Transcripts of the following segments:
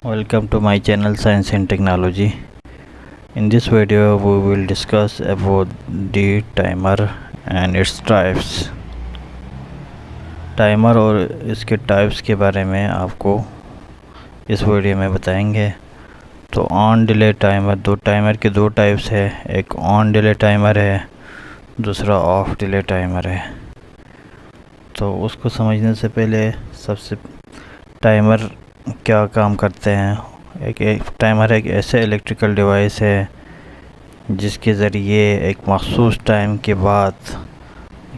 Welcome to my channel Science and Technology. In this video we will discuss about the timer and its types. Timer और इसके types के बारे में आपको इस वीडियो में बताएंगे। तो ऑन डिले टाइमर, टाइमर के दो टाइप्स है, एक ऑन डिले टाइमर है, दूसरा ऑफ डिले टाइमर है। तो उसको समझने से पहले सबसे टाइमर क्या काम करते हैं। एक टाइमर एक ऐसे इलेक्ट्रिकल डिवाइस है जिसके ज़रिए एक मखसूस टाइम के बाद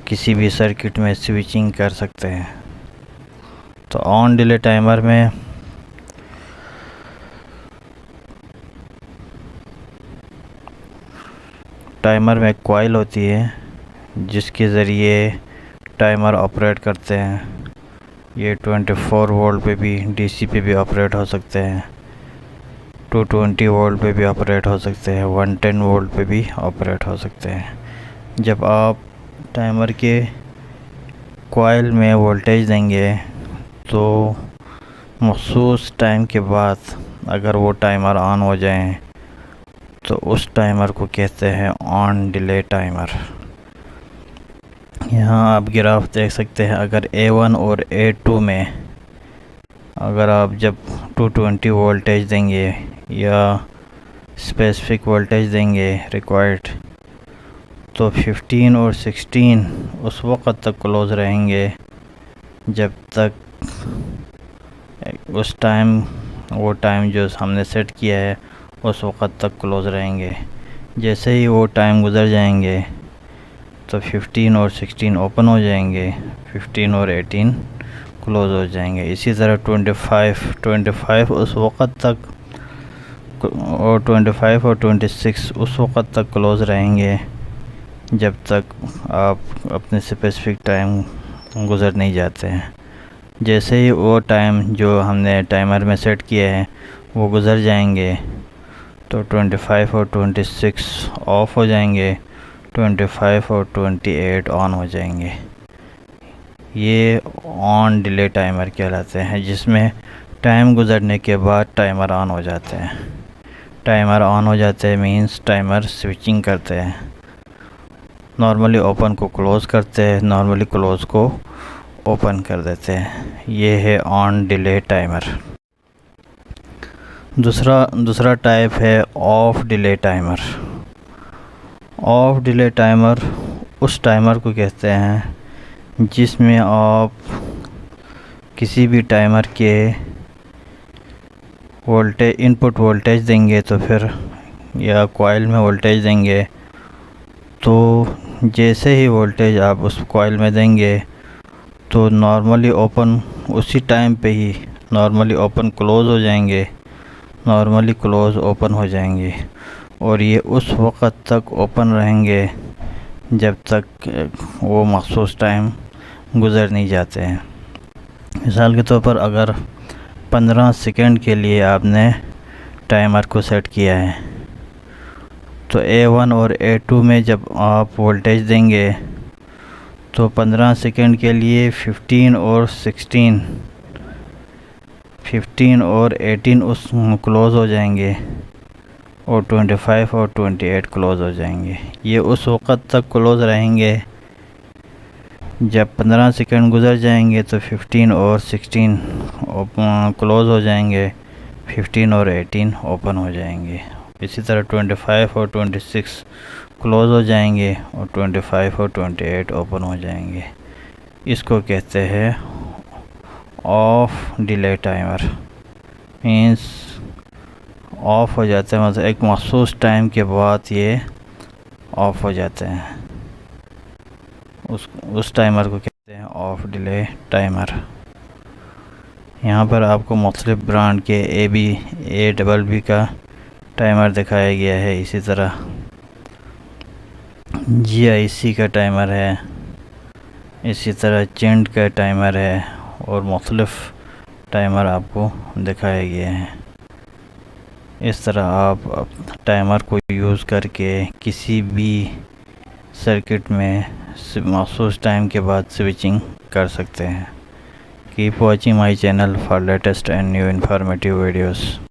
किसी भी सर्किट में स्विचिंग कर सकते हैं। तो ऑन डिले टाइमर में एक कॉइल होती है जिसके ज़रिए टाइमर ऑपरेट करते हैं। ये 24 वोल्ट पे भी, डीसी पे भी ऑपरेट हो सकते हैं, 220 वोल्ट पे भी ऑपरेट हो सकते हैं, 110 वोल्ट पे भी ऑपरेट हो सकते हैं। जब आप टाइमर के कॉइल में वोल्टेज देंगे तो मखसूस टाइम के बाद अगर वो टाइमर ऑन हो जाए तो उस टाइमर को कहते हैं ऑन डिले टाइमर। यहाँ आप ग्राफ देख सकते हैं। अगर A1 और A2 में अगर आप जब 220 वोल्टेज देंगे या स्पेसिफिक वोल्टेज देंगे रिक्वायर्ड, तो 15 और 16 उस वक़्त तक क्लोज़ रहेंगे जब तक वो टाइम जो हमने सेट किया है उस वक़्त तक क्लोज़ रहेंगे। जैसे ही वो टाइम गुज़र जाएंगे तो 15 और 16 ओपन हो जाएंगे, 15 और 18 क्लोज़ हो जाएंगे। इसी तरह 25 उस वक़्त तक और 25 और 26 उस वक़्त तक क्लोज़ रहेंगे जब तक आप अपने स्पेसिफिक टाइम गुज़र नहीं जाते हैं। जैसे ही वो टाइम जो हमने टाइमर में सेट किया है वो गुज़र जाएंगे तो 25 और 26 ऑफ हो जाएंगे, 25 और 28 ऑन हो जाएंगे। ये ऑन डिले टाइमर कहलाते हैं, जिसमें टाइम गुज़रने के बाद टाइमर ऑन हो जाते हैं। टाइमर ऑन हो जाते हैं मींस टाइमर स्विचिंग करते हैं। नॉर्मली ओपन को क्लोज़ करते हैं, नॉर्मली क्लोज़ को ओपन कर देते हैं। ये है ऑन डिले टाइमर। दूसरा टाइप है of delay timer. Of delay timer उस टाइमर को कहते हैं जिसमें आप किसी भी टाइमर के इनपुट वोल्टेज देंगे तो फिर या कॉइल में वोल्टेज देंगे तो जैसे ही वोल्टेज आप उस कॉइल में देंगे तो नॉर्मली ओपन उसी टाइम पे ही नॉर्मली ओपन क्लोज़ हो जाएंगे, नॉर्मली क्लोज़ ओपन हो जाएंगे और ये उस वक़्त तक ओपन रहेंगे जब तक वो मखसूस टाइम गुज़र नहीं जाते हैं। मिसाल के तौर पर अगर 15 सेकंड के लिए आपने टाइमर को सेट किया है तो A1 और A2 में जब आप वोल्टेज देंगे तो 15 सेकंड के लिए 15 और 18 उस क्लोज़ हो जाएंगे और 25 और 28 क्लोज़ हो जाएंगे। ये उस वक़्त तक क्लोज़ रहेंगे जब 15 सेकंड गुज़र जाएंगे तो 15 और 16 क्लोज़ हो जाएंगे, 15 और 18 ओपन हो जाएंगे। इसी तरह 25 और 26 क्लोज़ हो जाएंगे और 25 और 28 ओपन हो जाएंगे। इसको कहते हैं of delay timer. Means of हो जाते हैं, मतलब एक मखसूस टाइम के बाद ये ऑफ हो जाते हैं। उस टाइमर को कहते हैं ऑफ डिले टाइमर। यहाँ पर आपको मुख्तलिफ ब्रांड के A का टाइमर दिखाया गया है। इसी तरह GIC का टाइमर है, इसी तरह चेंड का टाइमर है और मुख्तलिफ टाइमर आपको दिखाए गए हैं। इस तरह आप टाइमर को यूज़ करके किसी भी सर्किट में मखसूस टाइम के बाद स्विचिंग कर सकते हैं। Keep watching my channel for latest and new informative videos.